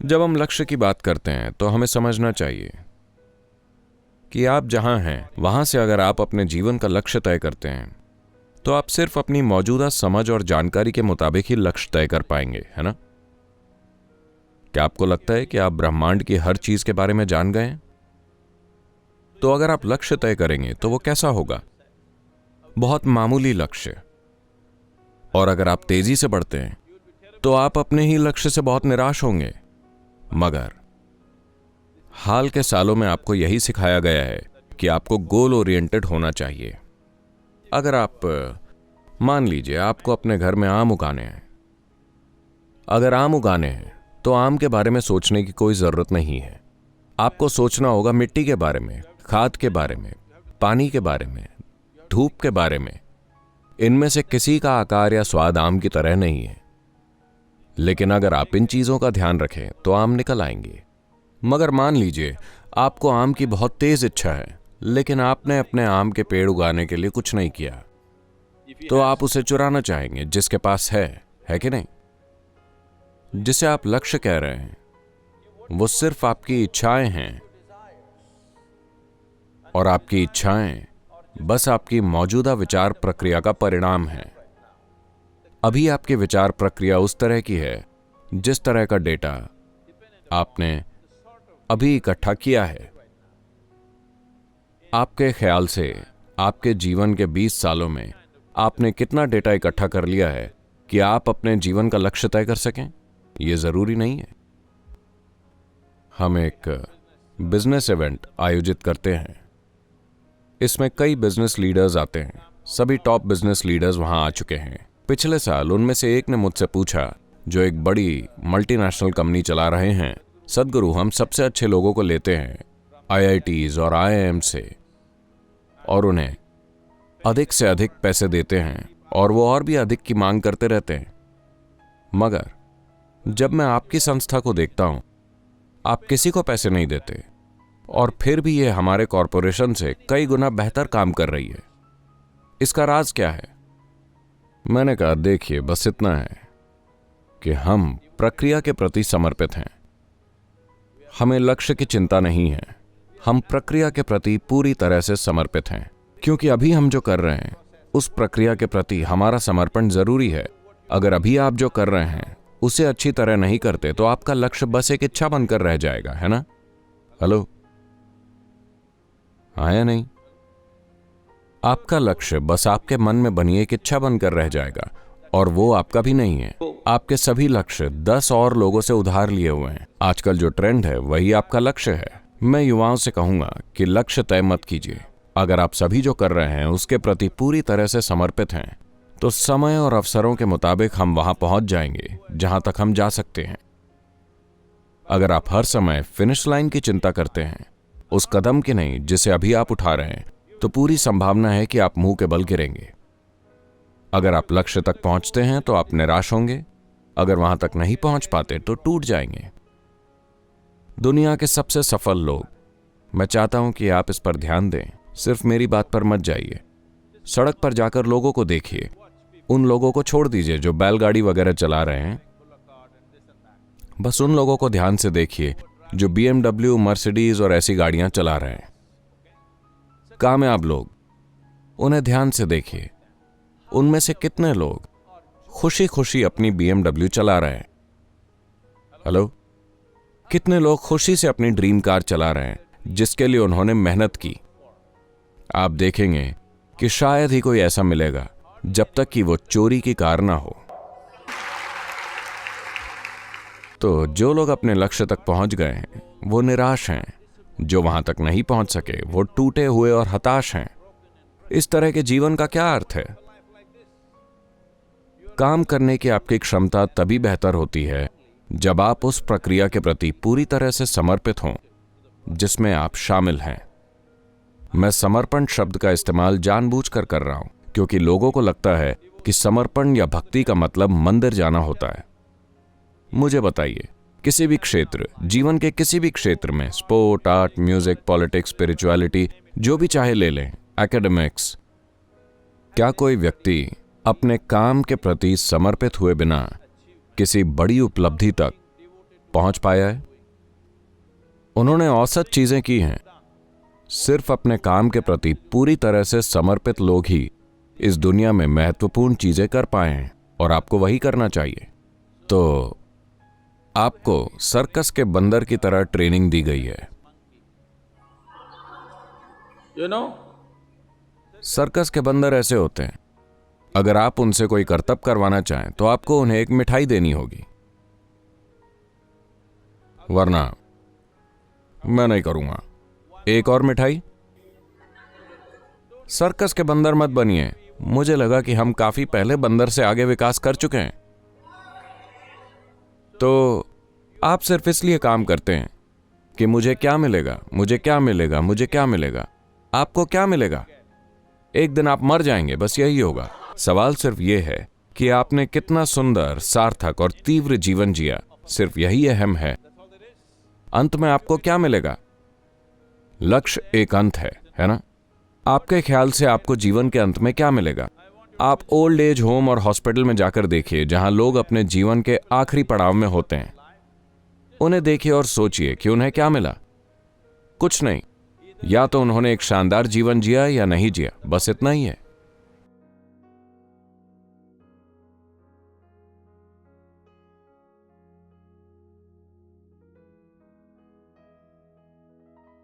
जब हम लक्ष्य की बात करते हैं तो हमें समझना चाहिए कि आप जहां हैं वहां से अगर आप अपने जीवन का लक्ष्य तय करते हैं तो आप सिर्फ अपनी मौजूदा समझ और जानकारी के मुताबिक ही लक्ष्य तय कर पाएंगे, है ना? क्या आपको लगता है कि आप ब्रह्मांड की हर चीज के बारे में जान गए हैं? तो अगर आप लक्ष्य तय करेंगे तो वो कैसा होगा? बहुत मामूली लक्ष्य। और अगर आप तेजी से बढ़ते हैं तो आप अपने ही लक्ष्य से बहुत निराश होंगे। मगर हाल के सालों में आपको यही सिखाया गया है कि आपको गोल ओरिएंटेड होना चाहिए। अगर आप मान लीजिए आपको अपने घर में आम उगाने हैं। अगर आम उगाने हैं तो आम के बारे में सोचने की कोई जरूरत नहीं है। आपको सोचना होगा मिट्टी के बारे में, खाद के बारे में, पानी के बारे में, धूप के बारे में। इनमें से किसी का आकार या स्वाद आम की तरह नहीं है, लेकिन अगर आप इन चीजों का ध्यान रखें तो आम निकल आएंगे। मगर मान लीजिए आपको आम की बहुत तेज इच्छा है, लेकिन आपने अपने आम के पेड़ उगाने के लिए कुछ नहीं किया, तो आप उसे चुराना चाहेंगे जिसके पास है कि नहीं? जिसे आप लक्ष्य कह रहे हैं वो सिर्फ आपकी इच्छाएं हैं, और आपकी इच्छाएं बस आपकी मौजूदा विचार प्रक्रिया का परिणाम है। अभी आपकी विचार प्रक्रिया उस तरह की है जिस तरह का डेटा आपने अभी इकट्ठा किया है। आपके ख्याल से आपके जीवन के 20 सालों में आपने कितना डेटा इकट्ठा कर लिया है कि आप अपने जीवन का लक्ष्य तय कर सकें? यह जरूरी नहीं है। हम एक बिजनेस इवेंट आयोजित करते हैं। इसमें कई बिजनेस लीडर्स आते हैं। सभी टॉप बिजनेस लीडर्स वहां आ चुके हैं। पिछले साल उनमें से एक ने मुझसे पूछा, जो एक बड़ी मल्टीनेशनल कंपनी चला रहे हैं, सदगुरु हम सबसे अच्छे लोगों को लेते हैं IITs और IIM से, और उन्हें अधिक से अधिक पैसे देते हैं और वो और भी अधिक की मांग करते रहते हैं। मगर जब मैं आपकी संस्था को देखता हूं, आप किसी को पैसे नहीं देते और फिर भी ये हमारे कॉरपोरेशन से कई गुना बेहतर काम कर रही है। इसका राज क्या है? मैंने कहा, देखिए बस इतना है कि हम प्रक्रिया के प्रति समर्पित हैं। हमें लक्ष्य की चिंता नहीं है, हम प्रक्रिया के प्रति पूरी तरह से समर्पित हैं। क्योंकि अभी हम जो कर रहे हैं उस प्रक्रिया के प्रति हमारा समर्पण जरूरी है। अगर अभी आप जो कर रहे हैं उसे अच्छी तरह नहीं करते तो आपका लक्ष्य बस एक इच्छा बनकर रह जाएगा, है ना? हेलो, हाँ या नहीं? आपका लक्ष्य बस आपके मन में बनी एक इच्छा बनकर रह जाएगा, और वो आपका भी नहीं है। आपके सभी लक्ष्य 10 और लोगों से उधार लिए हुए हैं। आजकल जो ट्रेंड है वही आपका लक्ष्य है। मैं युवाओं से कहूंगा कि लक्ष्य तय मत कीजिए। अगर आप सभी जो कर रहे हैं उसके प्रति पूरी तरह से समर्पित हैं तो समय और अवसरों के मुताबिक हम वहां पहुंच जाएंगे जहां तक हम जा सकते हैं। अगर आप हर समय फिनिश लाइन की चिंता करते हैं, उस कदम की नहीं जिसे अभी आप उठा रहे हैं, तो पूरी संभावना है कि आप मुंह के बल गिरेंगे। अगर आप लक्ष्य तक पहुंचते हैं तो आप निराश होंगे, अगर वहां तक नहीं पहुंच पाते तो टूट जाएंगे। दुनिया के सबसे सफल लोग, मैं चाहता हूं कि आप इस पर ध्यान दें, सिर्फ मेरी बात पर मत जाइए। सड़क पर जाकर लोगों को देखिए। उन लोगों को छोड़ दीजिए जो बैलगाड़ी वगैरह चला रहे हैं। बस उन लोगों को ध्यान से देखिए जो BMW, मर्सिडीज और ऐसी गाड़ियां चला रहे हैं। कामयाब लोग, उन्हें ध्यान से देखिए। उनमें से कितने लोग खुशी खुशी अपनी BMW चला रहे हैं? हेलो, कितने लोग खुशी से अपनी ड्रीम कार चला रहे हैं जिसके लिए उन्होंने मेहनत की? आप देखेंगे कि शायद ही कोई ऐसा मिलेगा जब तक कि वो चोरी की कार ना हो। तो जो लोग अपने लक्ष्य तक पहुंच गए हैं वो निराश हैं, जो वहां तक नहीं पहुंच सके वो टूटे हुए और हताश हैं। इस तरह के जीवन का क्या अर्थ है? काम करने की आपकी क्षमता तभी बेहतर होती है जब आप उस प्रक्रिया के प्रति पूरी तरह से समर्पित हों जिसमें आप शामिल हैं। मैं समर्पण शब्द का इस्तेमाल जानबूझकर कर रहा हूं क्योंकि लोगों को लगता है कि समर्पण या भक्ति का मतलब मंदिर जाना होता है। मुझे बताइए, किसी भी क्षेत्र, जीवन के किसी भी क्षेत्र में, sport, art, music, politics, spirituality, जो भी चाहे ले लें, एकेडमिक्स, क्या कोई व्यक्ति अपने काम के प्रति समर्पित हुए बिना किसी बड़ी उपलब्धि तक पहुंच पाया है। उन्होंने औसत चीजें की हैं। सिर्फ अपने काम के प्रति पूरी तरह से समर्पित लोग ही इस दुनिया में महत्वपूर्ण चीजें कर पाए हैं, और आपको वही करना चाहिए। तो आपको सर्कस के बंदर की तरह ट्रेनिंग दी गई है। सर्कस के बंदर ऐसे होते हैं, अगर आप उनसे कोई करतब करवाना चाहें तो आपको उन्हें एक मिठाई देनी होगी, वरना मैं नहीं करूंगा। एक और मिठाई। सर्कस के बंदर मत बनिए। मुझे लगा कि हम काफी पहले बंदर से आगे विकास कर चुके हैं। तो आप सिर्फ इसलिए काम करते हैं कि मुझे क्या मिलेगा, मुझे क्या मिलेगा, मुझे क्या मिलेगा। आपको क्या मिलेगा? एक दिन आप मर जाएंगे, बस यही होगा। सवाल सिर्फ यह है कि आपने कितना सुंदर, सार्थक और तीव्र जीवन जिया। सिर्फ यही अहम है। अंत में आपको क्या मिलेगा? लक्ष्य एक अंत है ना? आपके ख्याल से आपको जीवन के अंत में क्या मिलेगा? आप ओल्ड एज होम और हॉस्पिटल में जाकर देखिए, जहां लोग अपने जीवन के आखिरी पड़ाव में होते हैं। उन्हें देखिए और सोचिए कि उन्हें क्या मिला। कुछ नहीं। या तो उन्होंने एक शानदार जीवन जिया या नहीं जिया, बस इतना ही है।